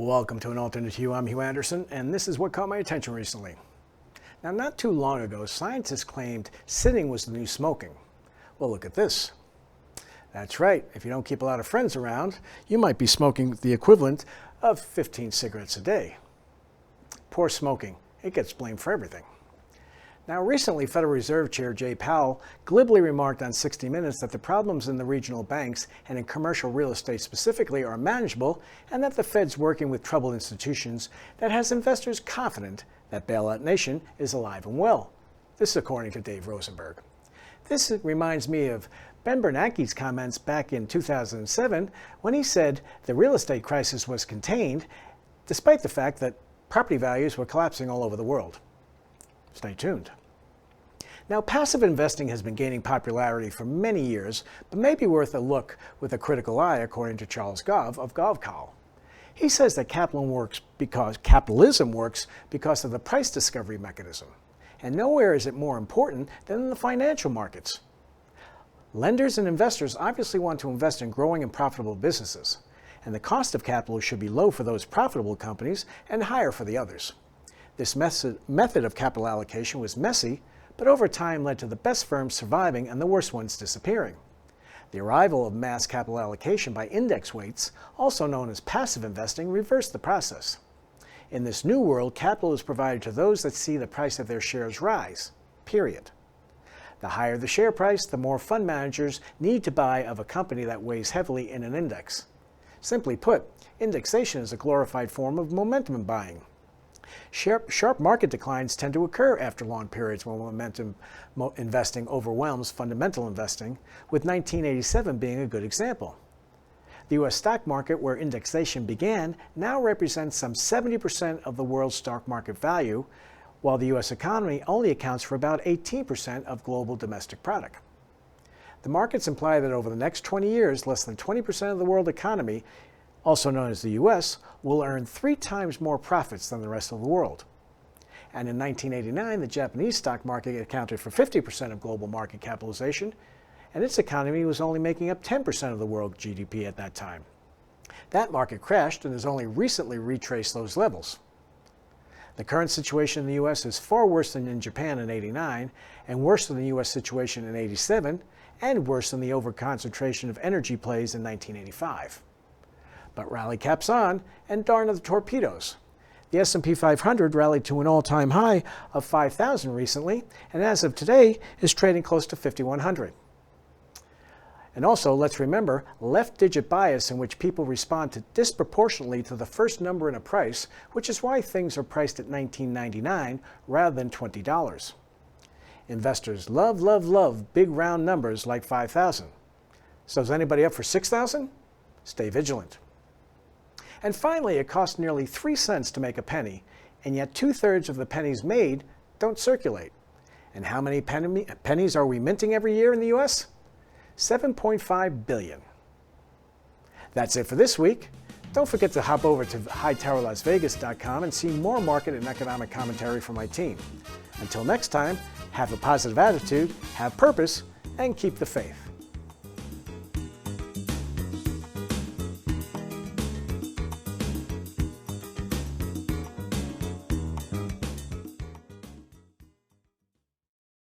Welcome to An Alternate Hue. I'm Hugh Anderson, and this is what caught my attention recently. Now, not too long ago, scientists claimed sitting was the new smoking. Well, look at this. That's right. If you don't keep a lot of friends around, you might be smoking the equivalent of 15 cigarettes a day. Poor smoking. It gets blamed for everything. Now, recently, Federal Reserve Chair Jay Powell glibly remarked on 60 Minutes that the problems in the regional banks and in commercial real estate specifically are manageable, and that the Fed's working with troubled institutions that has investors confident that Bailout Nation is alive and well. This is according to Dave Rosenberg. This reminds me of Ben Bernanke's comments back in 2007 when he said the real estate crisis was contained despite the fact that property values were collapsing all over the world. Stay tuned. Now, passive investing has been gaining popularity for many years, but may be worth a look with a critical eye, according to Charles Gove of GovCall. He says that capitalism works because of the price discovery mechanism, and nowhere is it more important than in the financial markets. Lenders and investors obviously want to invest in growing and profitable businesses, and the cost of capital should be low for those profitable companies and higher for the others. This method of capital allocation was messy, but over time led to the best firms surviving and the worst ones disappearing. The arrival of mass capital allocation by index weights, also known as passive investing, reversed the process. In this new world, capital is provided to those that see the price of their shares rise, period. The higher the share price, the more fund managers need to buy of a company that weighs heavily in an index. Simply put, indexation is a glorified form of momentum buying. Sharp market declines tend to occur after long periods when momentum investing overwhelms fundamental investing, with 1987 being a good example. The U.S. stock market, where indexation began, now represents some 70% of the world's stock market value, while the U.S. economy only accounts for about 18% of global domestic product. The markets imply that over the next 20 years, less than 20% of the world economy, also known as the U.S., will earn 3 times more profits than the rest of the world. And in 1989, the Japanese stock market accounted for 50% of global market capitalization, and its economy was only making up 10% of the world GDP at that time. That market crashed and has only recently retraced those levels. The current situation in the U.S. is far worse than in Japan in '89, and worse than the U.S. situation in '87, and worse than the overconcentration of energy plays in 1985. But rally caps on, and darn are the torpedoes. The S&P 500 rallied to an all-time high of 5,000 recently, and as of today is trading close to 5,100. And also, let's remember left-digit bias, in which people respond disproportionately to the first number in a price, which is why things are priced at $19.99 rather than $20. Investors love big round numbers like 5,000. So is anybody up for 6,000? Stay vigilant. And finally, it costs nearly 3 cents to make a penny, and yet 2/3 of the pennies made don't circulate. And how many pennies are we minting every year in the U.S.? 7.5 billion. That's it for this week. Don't forget to hop over to hightowerlasvegas.com and see more market and economic commentary from my team. Until next time, have a positive attitude, have purpose, and keep the faith.